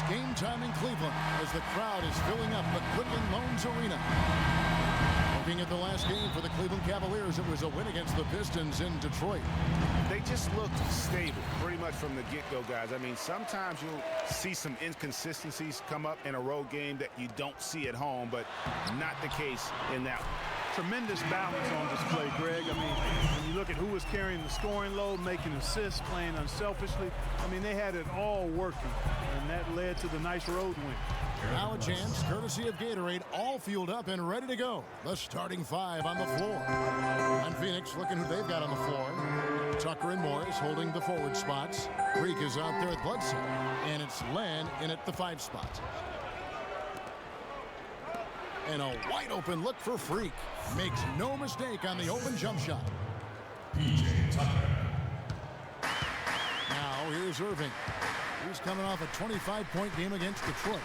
game time in Cleveland as the crowd is filling up the Quicken Loans Arena. Looking at the last game for the Cleveland Cavaliers, it was a win against the Pistons in Detroit. They just looked stable pretty much from the get-go, guys. I mean, sometimes you'll see some inconsistencies come up in a road game that you don't see at home, but not the case in that one. Tremendous balance on display, Greg. I mean, when you look at who was carrying the scoring load, making assists, playing unselfishly, I mean, they had it all working, and that led to the nice road win. Now a chance, courtesy of Gatorade, all fueled up and ready to go. The starting five on the floor. And Phoenix looking who they've got on the floor. Tucker and Morris holding the forward spots. Freak is out there at Bledsoe, and it's Len in at the 5 spot. And a wide open look for Freak. Makes no mistake on the open jump shot. Now here's Irving. He's coming off a 25-point game against Detroit.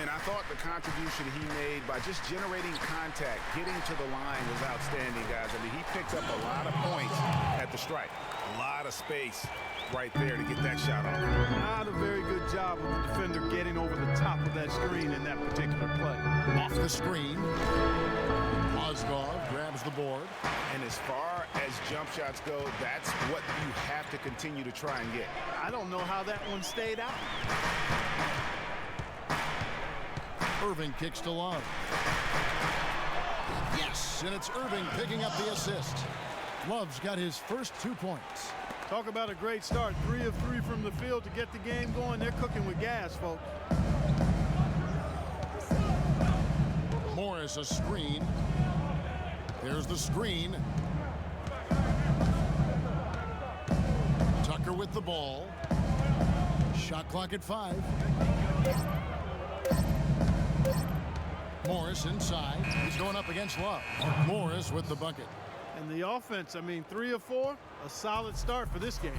And I thought the contribution he made by just generating contact, getting to the line was outstanding, guys. I mean, he picked up a lot of points at the strike. A lot of space right there to get that shot off. Not a very good job of the defender getting over the top of that screen in that particular play. Off the screen. Mozgov grabs the board. And as far as jump shots go, that's what you have to continue to try and get. I don't know how that one stayed out. Irving kicks to Love. Yes, and it's Irving picking up the assist. Love's got his first 2 points. Talk about a great start. 3 of 3 from the field to get the game going. They're cooking with gas, folks. Morris a screen. There's the screen. Tucker with the ball. Shot clock at 5. Morris inside. He's going up against Love. Morris with the bucket. And the offense, I mean, 3 of 4, a solid start for this game.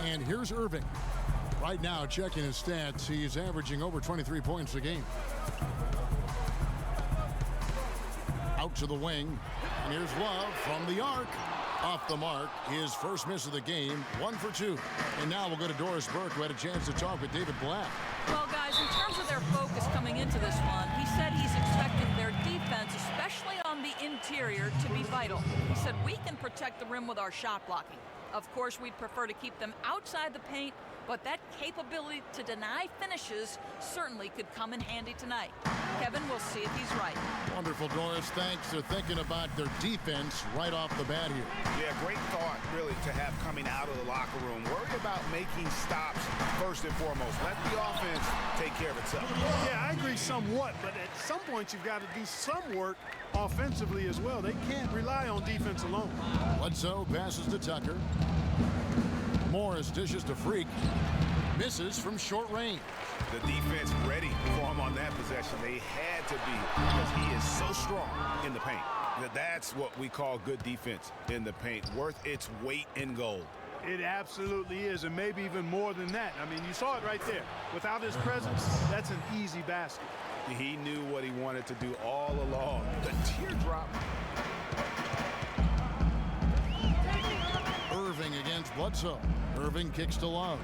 And here's Irving. Right now, checking his stats, he's averaging over 23 points a game. Out to the wing. And here's Love from the arc. Off the mark, his first miss of the game, 1 for 2. And now we'll go to Doris Burke, who had a chance to talk with David Black. Well, guys, in terms of their focus coming into this one, he said he's expecting their defense, especially on the interior, to be vital. He said we can protect the rim with our shot blocking. Of course, we'd prefer to keep them outside the paint, but that capability to deny finishes certainly could come in handy tonight. Kevin, we'll see if he's right. Wonderful, Doris. Thanks. They're thinking about their defense right off the bat here. Yeah, great thought, really, to have coming out of the locker room. Worry about making stops first and foremost. Let the offense take care of itself. Yeah, I agree somewhat, but at some point you've got to do some work offensively as well. They can't rely on defense alone. Bledsoe passes to Tucker. Morris dishes to Freak. Misses from short range. The defense ready for him on that possession. They had to be, because he is so strong in the paint. That's what we call good defense in the paint. Worth its weight in gold. It absolutely is, and maybe even more than that. I mean, you saw it right there. Without his presence, that's an easy basket. He knew what he wanted to do all along. The teardrop. Irving against Bledsoe. Irving kicks to Love.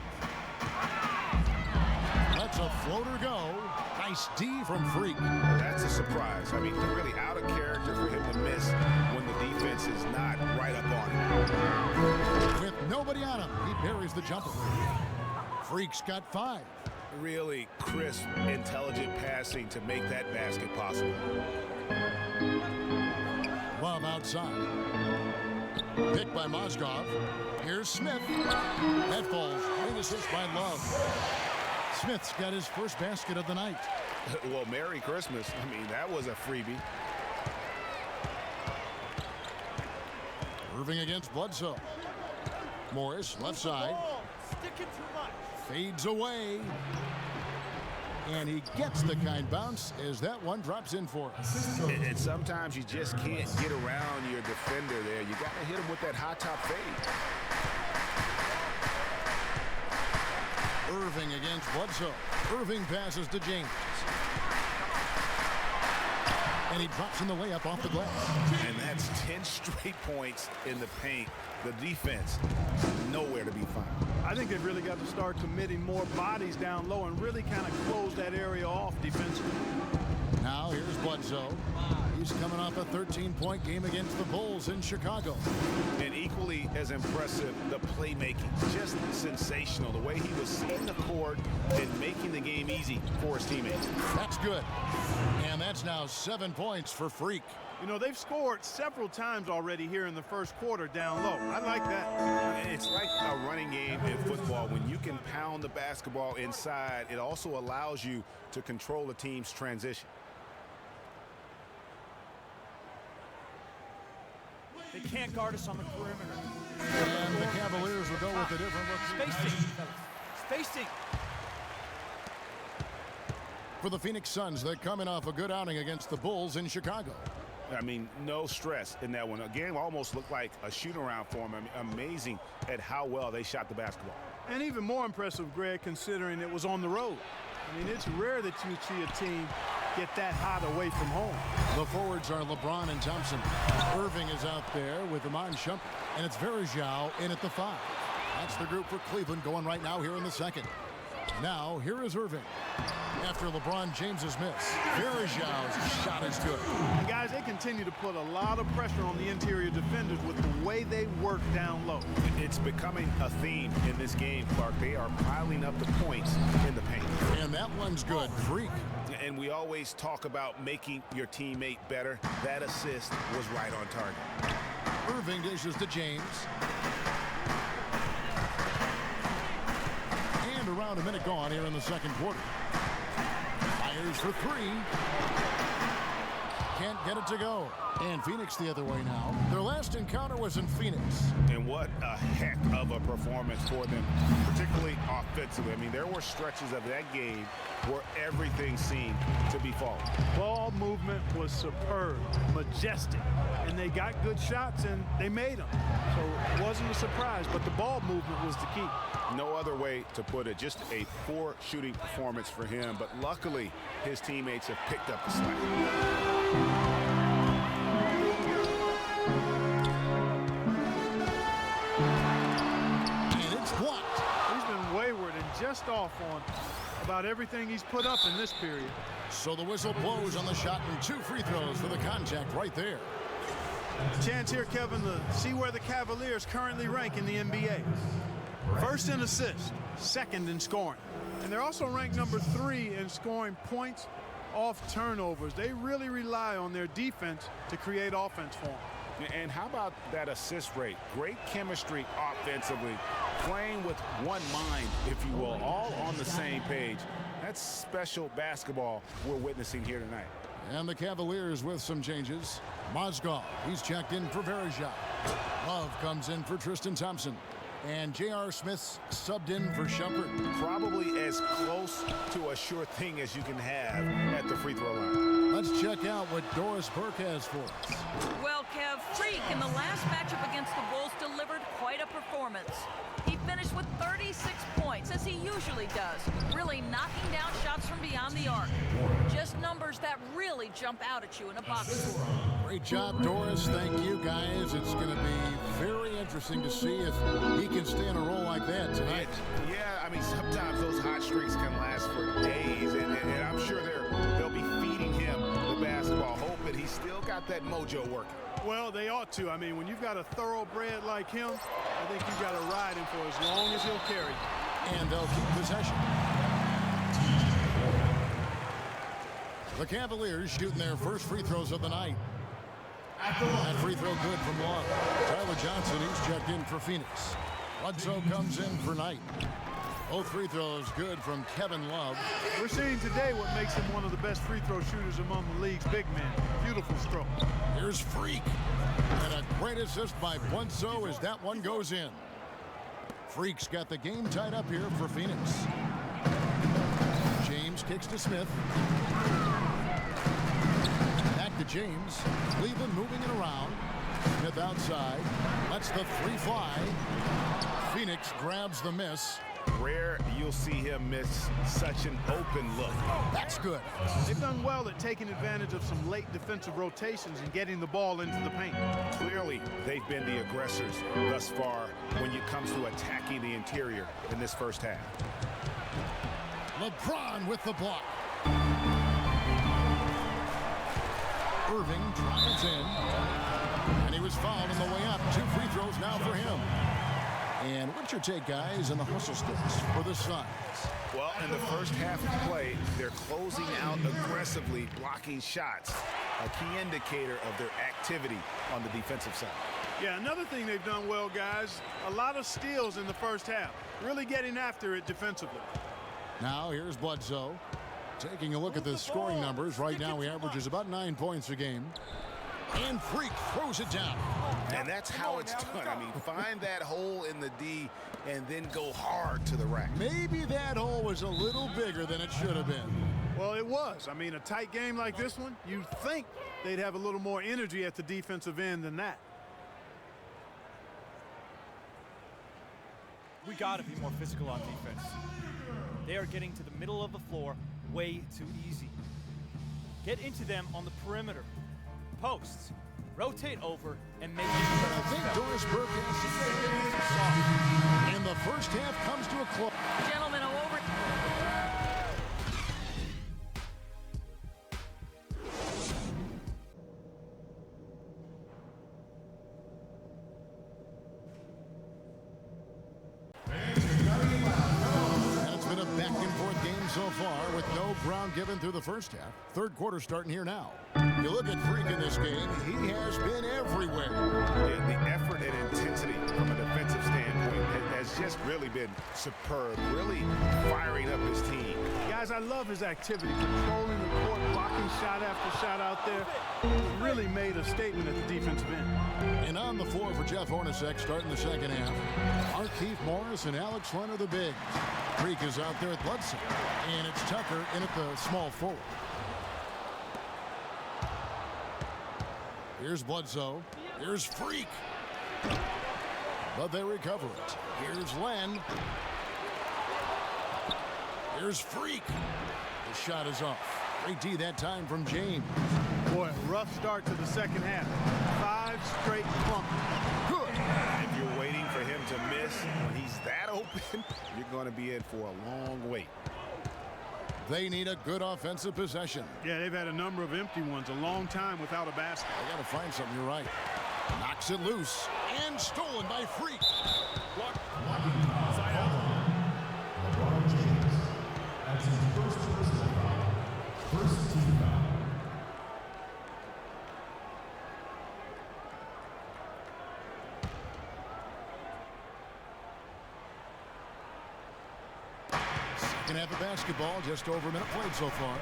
That's a floater go. Nice D from Freak. That's a surprise. I mean, really out of character for him to miss when the defense is not right up on him. With nobody on him, he buries the jumper. Freak's got 5. Really crisp, intelligent passing to make that basket possible. Love outside. Picked by Mozgov. Here's Smith. That falls. Great assist by Love. Smith's got his first basket of the night. Well, Merry Christmas. I mean, that was a freebie. Irving against Bledsoe. Morris, left side. Fades away. And he gets the kind bounce as that one drops in for us. And sometimes you just can't get around your defender there. You got to hit him with that high top fade. Irving against Bledsoe. Irving passes to James. And he drops in the layup off the glass. And that's 10 straight points in the paint. The defense, nowhere to be found. I think think they've really got to start committing more bodies down low and really kind of close that area off defensively. Now here's Bledsoe. He's coming off a 13-point game against the Bulls in Chicago. And equally as impressive, the playmaking. Just sensational. The way he was seeing the court and making the game easy for his teammates. That's good. And that's now 7 points for Freak. You know, they've scored several times already here in the first quarter down low. I like that. It's like a running game in football. When you can pound the basketball inside, it also allows you to control a team's transition. They can't guard us on the perimeter. And the Cavaliers will go with a different look. Spacing. For the Phoenix Suns, they're coming off a good outing against the Bulls in Chicago. I mean, no stress in that one. A game almost looked like a shoot-around for them. I mean, amazing at how well they shot the basketball. And even more impressive, Greg, considering it was on the road. I mean, it's rare that you see a team get that hot away from home. The forwards are LeBron and Thompson. Irving is out there with Iman Shumpert. And it's Verjao in at the 5. That's the group for Cleveland going right now here in the second. Now, here is Irving. After LeBron James's miss, Verjao's shot is good. And guys, they continue to put a lot of pressure on the interior defenders with the way they work down low. It's becoming a theme in this game, Clark. They are piling up the points in the paint. And that one's good. Freak. And we always talk about making your teammate better. That assist was right on target. Irving dishes to James. And around a minute gone here in the second quarter. Fires for 3. Can't get it to go. And Phoenix the other way now. Their last encounter was in Phoenix. And what a heck of a performance for them, particularly offensively. I mean, there were stretches of that game where everything seemed to be falling. Ball movement was superb, majestic, and they got good shots and they made them. So it wasn't a surprise, but the ball movement was the key. No other way to put it. Just a poor shooting performance for him, but luckily his teammates have picked up the slack. Just off on about everything he's put up in this period. So the whistle blows on the shot and 2 free throws for the contact right there. Chance here, Kevin, to see where the Cavaliers currently rank in the NBA. First in assists, second in scoring. And they're also ranked number 3 in scoring points off turnovers. They really rely on their defense to create offense for them. And how about that assist rate? Great chemistry offensively, playing with one mind, if you will, all on the same page. That's special basketball we're witnessing here tonight. And the Cavaliers with some changes. Mozgov, he's checked in for Verjao. Love comes in for Tristan Thompson. And J.R. Smith's subbed in for Shumpert. Probably as close to a sure thing as you can have at the free throw line. Let's check out what Doris Burke has for us. Well, Kev, Freak in the last matchup against the Bulls delivered quite a performance. He finished with 36 points, as he usually does, really knocking down shots from beyond the arc. Just numbers that really jump out at you in a box score. Great job, Doris. Thank you, guys. It's going to be very interesting to see if he can stay in a roll like that tonight. Yeah, I mean, sometimes those hot streaks can last for days, and I'm sure they'll be feeding him the basketball, hoping he's still got that mojo working. Well, they ought to. I mean, when you've got a thoroughbred like him, I think you've got to ride him for as long as he'll carry. And they'll keep possession. The Cavaliers shooting their first free throws of the night. That free throw good from Love. Tyler Johnson, he's checked in for Phoenix. Bledsoe comes in for Knight. Both free throws good from Kevin Love. We're seeing today what makes him one of the best free throw shooters among the league's big men. Beautiful stroke. Here's Freak. And a great assist by Bledsoe as that one goes in. Freak's got the game tied up here for Phoenix. James kicks to Smith. Back to James. Cleveland moving it around. Smith outside. Lets the 3 fly. Phoenix grabs the miss. Rare you'll see him miss such an open look. That's good. They've done well at taking advantage of some late defensive rotations and getting the ball into the paint. Clearly, they've been the aggressors thus far when it comes to attacking the interior in this first half. LeBron with the block. Irving drives in, and he was fouled on the way up. 2 free throws now for him. And what's your take, guys, on the hustle sticks for the Suns? Well, in the first half of play, they're closing out aggressively, blocking shots, a key indicator of their activity on the defensive side. Yeah, another thing they've done well, guys, a lot of steals in the first half, really getting after it defensively. Now here's Bledsoe. Taking a look at the scoring numbers, right now he averages about 9 points a game. And Freak throws it down. And that's how it's done. I mean, find that hole in the D and then go hard to the rack. Maybe that hole was a little bigger than it should have been. Well, it was. I mean, a tight game like this one, you'd think they'd have a little more energy at the defensive end than that. We got to be more physical on defense. They are getting to the middle of the floor way too easy. Get into them on the perimeter. Posts. Rotate over and make it. I think Doris Burke and the first half comes to a close. Gentlemen, over. So far, with no ground given through the first half. Third quarter starting here now. You look at Freak in this game, he has been everywhere. Yeah, the effort and intensity from a defensive standpoint has just really been superb, really firing up his team. Guys, I love his activity, controlling the court, blocking shot after shot out there. Really made a statement at the defensive end. And on the floor for Jeff Hornacek starting the second half, Markieff Morris and Alex Len are the bigs. Freak is out there at Bledsoe, and it's Tucker in at the small forward. Here's Bledsoe. Here's Freak. But they recover it. Here's Len. Here's Freak. The shot is off. Great D that time from James. Boy, rough start to the second half. 5 straight clumps. Good. If you're waiting for him to miss when he's that open, you're going to be in for a long wait. They need a good offensive possession. Yeah, they've had a number of empty ones, a long time without a basket. They got to find something, you're right. Knocks it loose and stolen by Freak. Side out. LeBron James adds his first personal foul. First team foul. Second half of basketball, just over a minute played so far.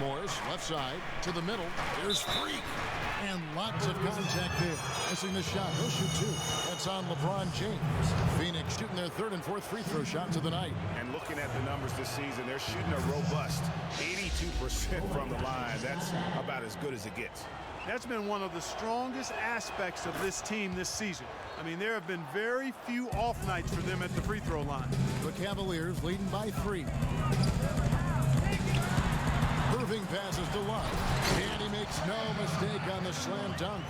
Morris, left side, to the middle. There's Freak. And lots of contact there. Missing the shot. He'll shoot 2. That's on LeBron James. Phoenix shooting their 3rd and 4th free throw shots of the night. And looking at the numbers this season, they're shooting a robust 82% from the line. That's about as good as it gets. That's been one of the strongest aspects of this team this season. I mean, there have been very few off nights for them at the free throw line. The Cavaliers leading by 3. Irving passes to Love, and he makes no mistake on the slam dunk.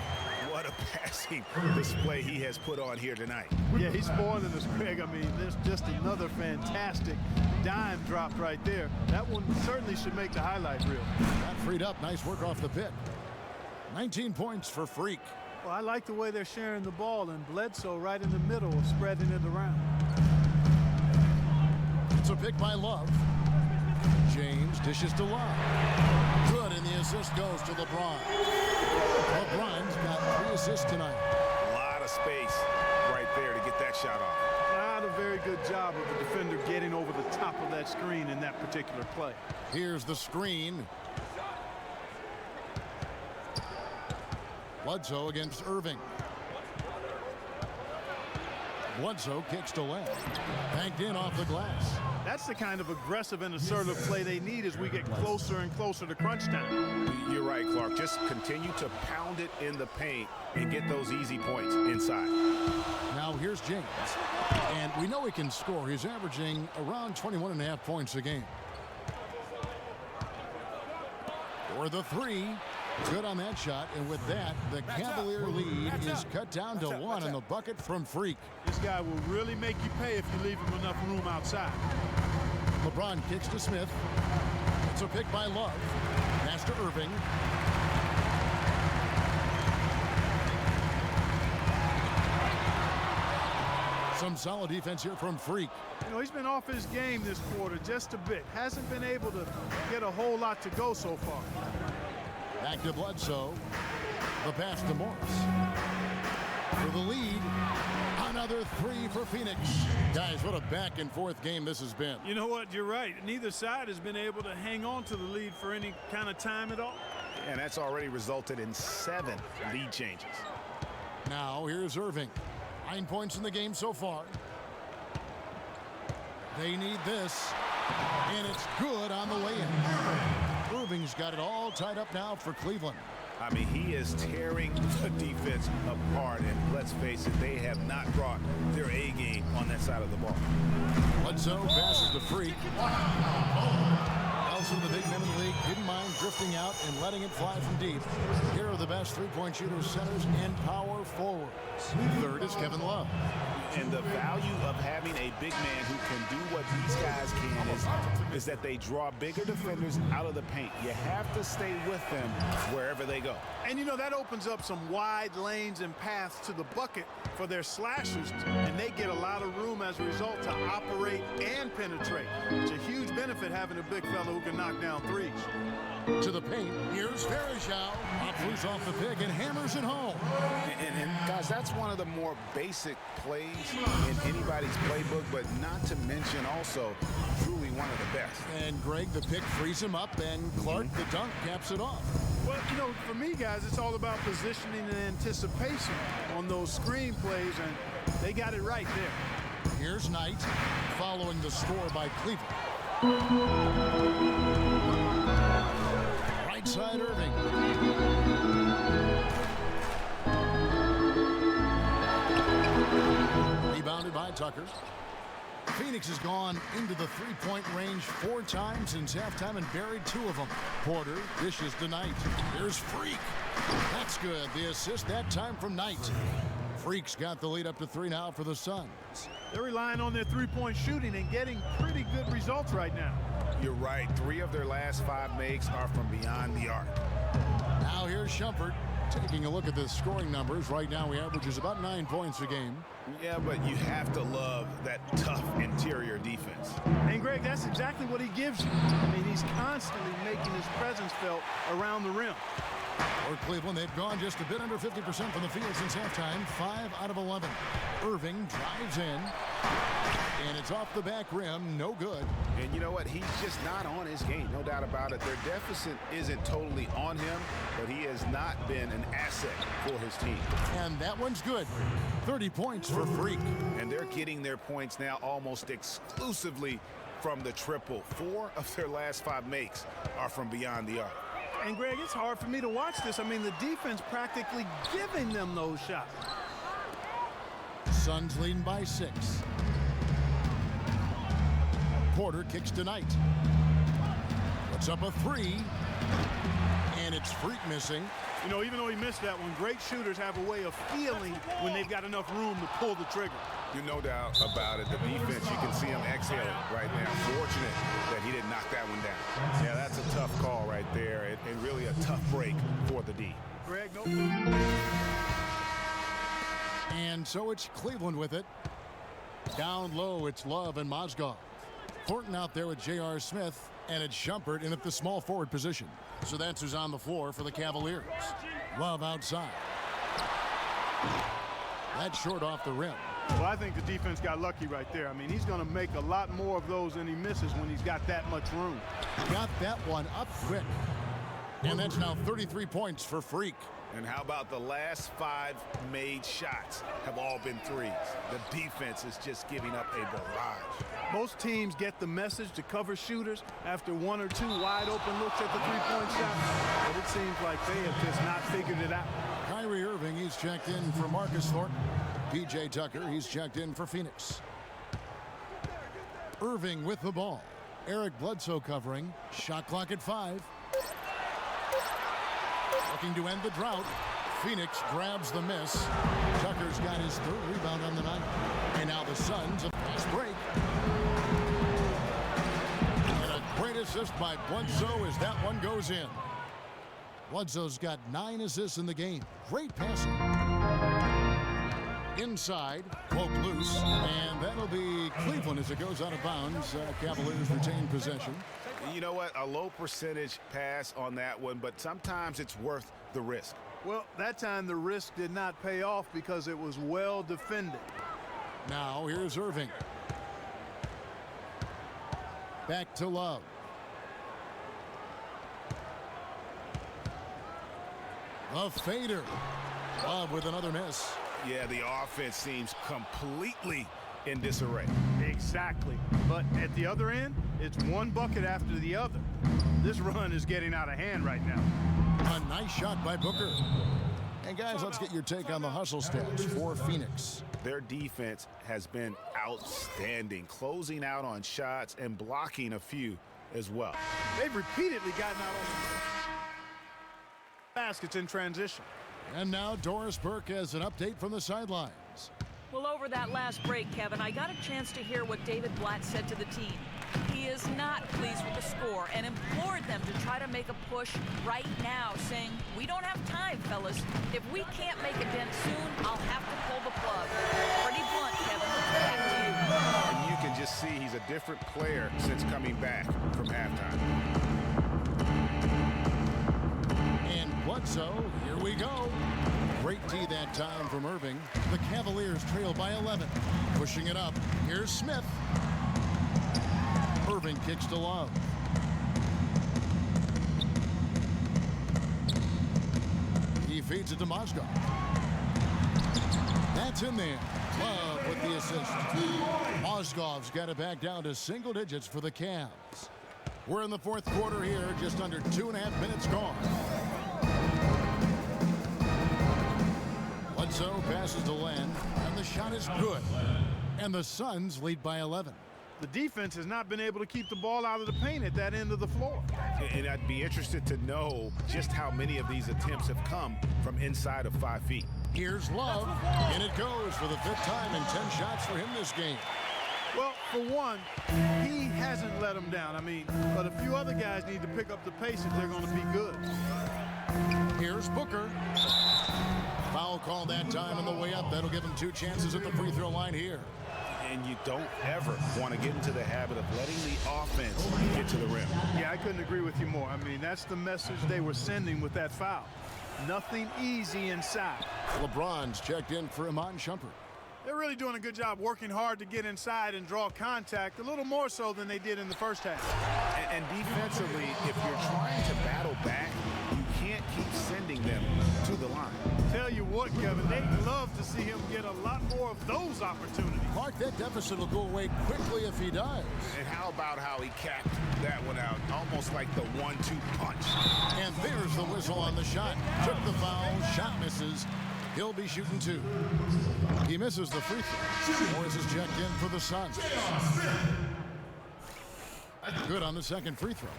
What a passing display he has put on here tonight. Yeah, he's spoiling us, Greg. I mean, there's just another fantastic dime dropped right there. That one certainly should make the highlight reel. Got freed up. Nice work off the pick. 19 points for Freak. Well, I like the way they're sharing the ball, and Bledsoe right in the middle of spreading it around. It's a pick by Love. James dishes to Love. Good, and the assist goes to LeBron. LeBron's got 3 assists tonight. A lot of space right there to get that shot off. Not a very good job of the defender getting over the top of that screen in that particular play. Here's the screen. Bledsoe against Irving. Bledsoe kicks to left. Banked in off the glass. That's the kind of aggressive and assertive play they need as we get closer and closer to crunch time. You're right, Clark. Just continue to pound it in the paint and get those easy points inside. Now here's James. And we know he can score. He's averaging around 21.5 points a game. For the three. Good on that shot, and with that, the Cavalier lead is cut down to 1 on the bucket from Freak. This guy will really make you pay if you leave him enough room outside. LeBron kicks to Smith. It's a pick by Love. Pass to Irving. Some solid defense here from Freak. You know, he's been off his game this quarter just a bit. Hasn't been able to get a whole lot to go so far. Back to Bledsoe. The pass to Morris. For the lead. Another three for Phoenix. Guys, what a back and forth game this has been. You know what? You're right. Neither side has been able to hang on to the lead for any kind of time at all. And that's already resulted in 7 lead changes. Now here's Irving. 9 points in the game so far. They need this. And it's good on the way in. Irving's got it all tied up now for Cleveland. I mean, he is tearing the defense apart, and let's face it, they have not brought their A game on that side of the ball. Bledsoe passes to Freak. Also, the big men in the league didn't mind drifting out and letting it fly from deep. Here are the best three-point shooters, centers, and power forwards. Third is Kevin Love. And the value of having a big man who can do what these guys can is that they draw bigger defenders out of the paint. You have to stay with them wherever they go. And, you know, that opens up some wide lanes and paths to the bucket for their slashers, and they get a lot of room as a result to operate and penetrate. It's a huge benefit having a big fella who can knock down threes. To the paint, here's Varejao. Pops loose off the pick and hammers it home. And guys, that's one of the more basic plays in anybody's playbook, but not to mention also truly one of the best. And Greg, the pick frees him up, and Clark, the dunk, caps it off. Well, you know, for me, guys, it's all about positioning and anticipation on those screen plays, and they got it right there. Here's Knight, following the score by Cleveland. Right side, Irving. Rebounded by Tucker. Phoenix has gone into the three-point range 4 times since halftime and buried 2 of them. Porter dishes to Knight. Here's Freak. That's good. The assist that time from Knight. Freak's got the lead up to 3 now for the Suns. They're relying on their three-point shooting and getting pretty good results right now. You're right. 3 of their last 5 makes are from beyond the arc. Now here's Shumpert. Taking a look at the scoring numbers, right now he averages about 9 points a game. Yeah, but you have to love that tough interior defense. And Greg, that's exactly what he gives you. I mean, he's constantly making his presence felt around the rim. For Cleveland, they've gone just a bit under 50% from the field since halftime, 5 out of 11. Irving drives in, and it's off the back rim, no good. And you know what? He's just not on his game, no doubt about it. Their deficit isn't totally on him, but he has not been an asset for his team. And that one's good. 30 points for Freak. And they're getting their points now almost exclusively from the triple. 4 of their last 5 makes are from beyond the arc. And Greg, it's hard for me to watch this. I mean, the defense practically giving them those shots. Suns leading by 6. Porter kicks to Knight. Puts up a 3. And it's Freak missing. You know, even though he missed that one, great shooters have a way of feeling when they've got enough room to pull the trigger. You're no doubt about it. The defense, you can see him exhaling right now. Fortunate that he didn't knock that one down. Yeah, that's a tough call right there, and really a tough break for the D. Greg, no. And so it's Cleveland with it. Down low, it's Love and Mozgov. Thornton out there with J.R. Smith, and it's Shumpert in at the small forward position. So that's who's on the floor for the Cavaliers. Love outside. That's short off the rim. Well, I think the defense got lucky right there. I mean, he's going to make a lot more of those than he misses when he's got that much room. Got that one up quick. And that's now 33 points for Freak. And how about the last 5 made shots have all been threes? The defense is just giving up a barrage. Most teams get the message to cover shooters after 1 or 2 wide open looks at the three-point shot, but it seems like they have just not figured it out. Kyrie Irving, he's checked in for Marcus Thornton. PJ Tucker, he's checked in for Phoenix. Irving with the ball. Eric Bledsoe covering. Shot clock at 5. Looking to end the drought. Phoenix grabs the miss. Tucker's got his 3rd rebound on the night. And now the Suns, a fast break. And a great assist by Bledsoe as that one goes in. Bledsoe's got 9 assists in the game. Great passing. Inside, poke loose, and that'll be Cleveland as it goes out of bounds. Cavaliers retain possession. You know what? A low percentage pass on that one, but sometimes it's worth the risk. Well, that time the risk did not pay off because it was well defended. Now here's Irving. Back to Love. A fader. Love with another miss. Yeah, the offense seems completely in disarray. Exactly. But at the other end, it's one bucket after the other. This run is getting out of hand right now. A nice shot by Booker. And guys, let's get your take on the hustle stats for Phoenix. Their defense has been outstanding, closing out on shots and blocking a few as well. They've repeatedly gotten out on baskets in transition. And now Doris Burke has an update from the sidelines. Well, over that last break, Kevin, I got a chance to hear what David Blatt said to the team. He is not pleased with the score and implored them to try to make a push right now, saying, "We don't have time, fellas. If we can't make a dent soon, I'll have to pull the plug." Pretty blunt, Kevin. Back to you. And you can just see he's a different player since coming back from halftime. And Bledsoe, here we go. Great D that time from Irving. The Cavaliers trail by 11. Pushing it up. Here's Smith. Irving kicks to Love. He feeds it to Mozgov. That's in there. Love with the assist. Mozgov's got it back down to single digits for the Cavs. We're in the 4th quarter here, just under 2.5 minutes gone. Bledsoe passes to Len, and the shot is good. And the Suns lead by 11. The defense has not been able to keep the ball out of the paint at that end of the floor. And I'd be interested to know just how many of these attempts have come from inside of 5 feet. Here's Love, and it goes for the 5th time and 10 shots for him this game. Well, for one, he hasn't let them down. But a few other guys need to pick up the pace if they're going to be good. Here's Booker. Foul call that time on the way up. That'll give him 2 chances at the free throw line here. And you don't ever want to get into the habit of letting the offense get to the rim. Yeah, I couldn't agree with you more. That's the message they were sending with that foul. Nothing easy inside. LeBron's checked in for Iman Shumpert. They're really doing a good job working hard to get inside and draw contact, a little more so than they did in the first half. And defensively, if you're trying to battle back, you can't keep sending them to the line. Tell you what, Kevin, they'd love to see him get a lot more of those opportunities. Mark, that deficit will go away quickly if he does. And how about how he capped that one out, almost like the 1-2 punch. And there's the whistle on the shot. Took the foul, shot misses. He'll be shooting 2. He misses the free throw. Morris is checked in for the Suns. Good on the second free throw.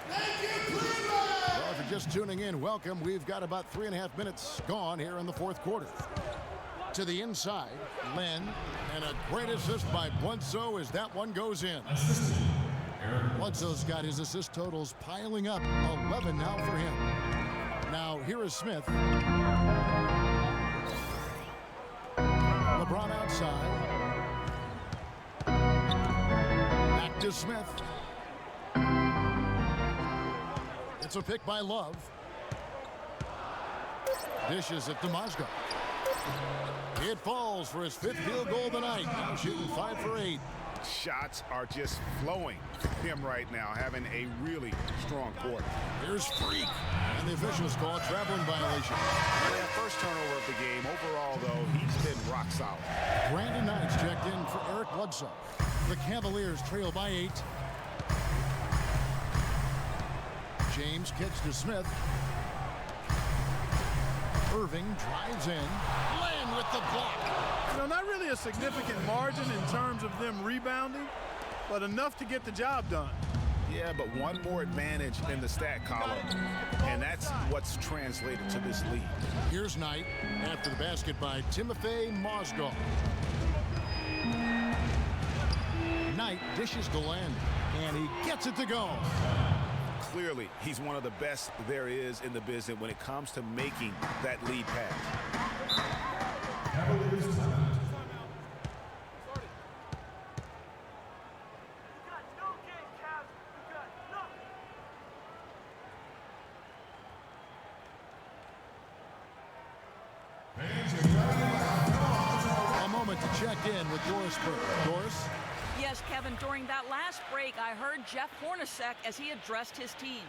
Well, if you're just tuning in, welcome. We've got about 3.5 minutes gone here in the 4th quarter. To the inside, Len, and a great assist by Bledsoe as that one goes in. Bledsoe's got his assist totals piling up, 11 now for him. Now here is Smith. LeBron outside. Back to Smith. It's a pick by Love. Dishes it to Mozgov. It falls for his 5th field goal of the night. Now shooting 5 for 8. Shots are just flowing for him right now, having a really strong quarter. Here's Freak. And the officials call a traveling violation. That first turnover of the game. Overall, though, he's been rock solid. Brandon Knight's checked in for Eric Bledsoe. The Cavaliers trail by 8. James kicks to Smith. Irving drives in. Land with the block. You know, not really a significant margin in terms of them rebounding, but enough to get the job done. Yeah, but one more advantage in the stat column, and that's what's translated to this lead. Here's Knight after the basket by Timothy Mozgov. Knight dishes to Land, and he gets it to go. Clearly, he's one of the best there is in the business when it comes to making that lead pass. Cavaliers timeout. A moment to check in with Doris Burke. Doris? Yes, Kevin, during that last break, I heard Jeff Hornacek as he addressed his team.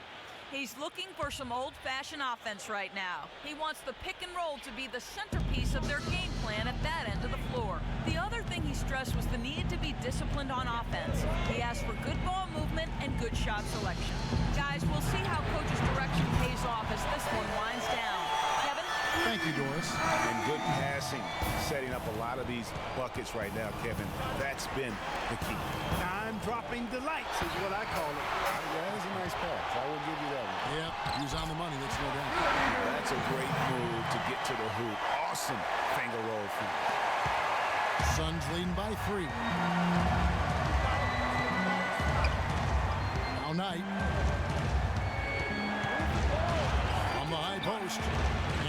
He's looking for some old-fashioned offense right now. He wants the pick and roll to be the centerpiece of their game plan at that end of the floor. The other thing he stressed was the need to be disciplined on offense. He asked for good ball movement and good shot selection. Guys, we'll see how coach's direction pays off as this one winds down. Kevin? Thank you, Doris. And good passing, setting up a lot of these buckets right now, Kevin. That's been the key. Time-dropping delights is what I call it. Yeah, that's a nice pass. I will give you that one. Yep, he's on the money. That's no doubt. That's a great move to get to the hoop. Awesome finger roll for him. Suns leading by 3. Now Knight. On the high post.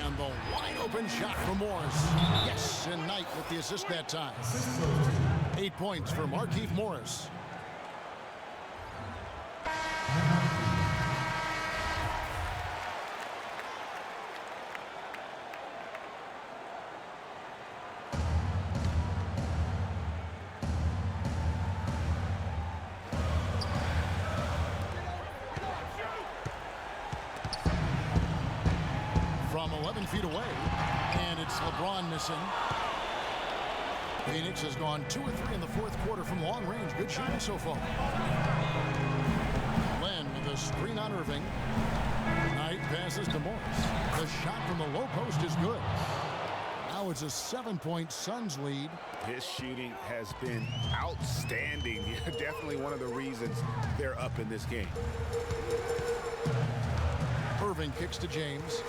And the wide open shot for Morris. Yes, and Knight with the assist that time. 8 points for Markieff Morris. From 11 feet away, and it's LeBron missing. Phoenix has gone 2 of 3 in the fourth quarter from long range. Good shooting so far. Len with a screen on Irving. Knight passes to Morris. The shot from the low post is good. Now it's a 7-point Suns lead. His shooting has been outstanding. Definitely one of the reasons they're up in this game. Irving kicks to James.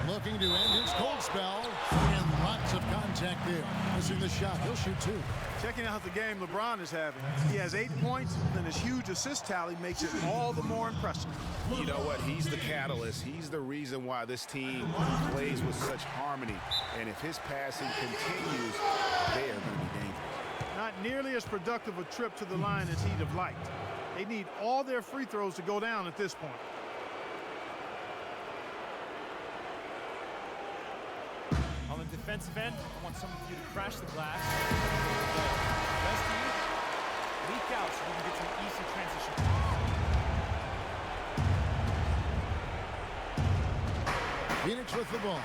Looking to end his cold spell. And lots of contact there. Missing the shot. He'll shoot 2. Checking out the game LeBron is having. He has 8 points, and his huge assist tally makes it all the more impressive. You know what? He's the catalyst. He's the reason why this team plays with such harmony. And if his passing continues, they are going to be dangerous. Not nearly as productive a trip to the line as he'd have liked. They need all their free throws to go down at this point. On the defensive end, I want some of you to crash the glass. Rest of you, leak out so we can get some easy transition. Phoenix with the ball.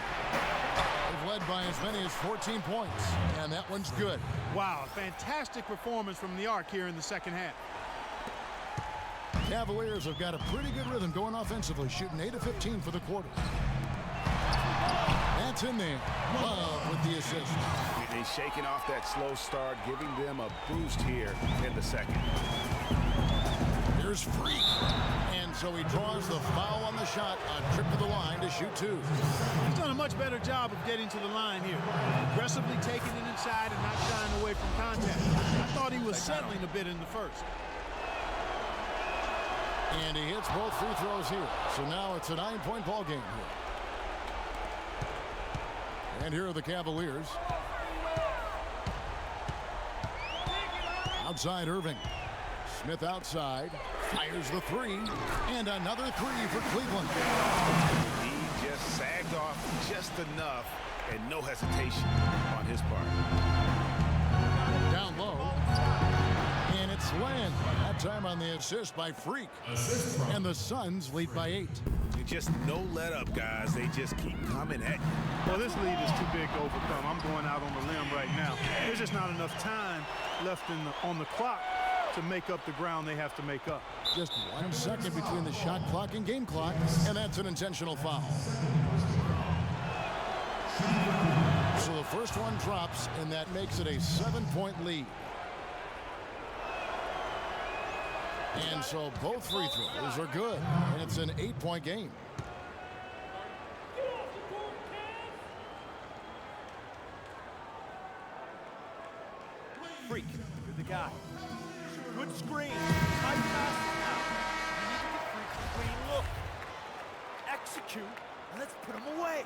They've led by as many as 14 points, and that one's good. Wow, fantastic performance from the Arc here in the second half. Cavaliers have got a pretty good rhythm going offensively, shooting 8 of 15 for the quarter. That's in there. Love with the assist. He's shaking off that slow start, giving them a boost here in the second. Here's Freak. And so he draws the foul on the shot. A trip to the line to shoot 2. He's done a much better job of getting to the line here. Aggressively taking it inside and not shying away from contact. I thought he was settling a bit in the first. And he hits both free throws here. So now it's a 9-point ball game here. And here are the Cavaliers. Outside Irving. Smith outside. Fires the 3. And another 3 for Cleveland. He just sagged off just enough and no hesitation on his part. Down low. And it's Len. That time on the assist by Freak. And the Suns lead by 8. Just no let up, guys. They just keep coming at you. Well, this lead is too big to overcome. I'm going out on the limb right now. There's just not enough time left on the clock to make up the ground they have to make up. Just 1 second between the shot clock and game clock, and that's an intentional foul. So the first one drops, and that makes it a 7-point lead. And so both free throws are good, and it's an 8-point game. Freak, you're the guy. Good screen. High pass now. You need to get Freak a clean look. Execute, and let's put him away.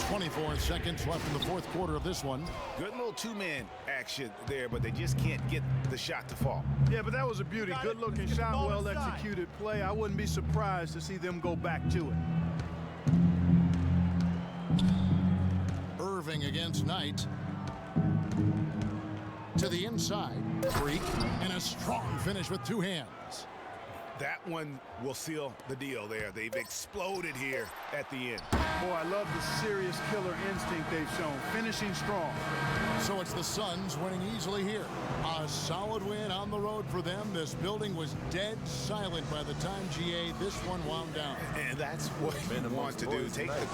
.24 seconds left in the fourth quarter of this one. Good little two-man action there, but they just can't get the shot to fall. Yeah, but that was a beauty. Good-looking shot, well-executed play. I wouldn't be surprised to see them go back to it. Irving against Knight. To the inside. Freak, and a strong finish with two hands. That one will seal the deal there. They've exploded here at the end. Boy, I love the serious killer instinct they've shown, finishing strong. So it's the Suns winning easily here. A solid win on the road for them. This building was dead silent by the time, GA, this one wound down. And that's what we want to do. Take the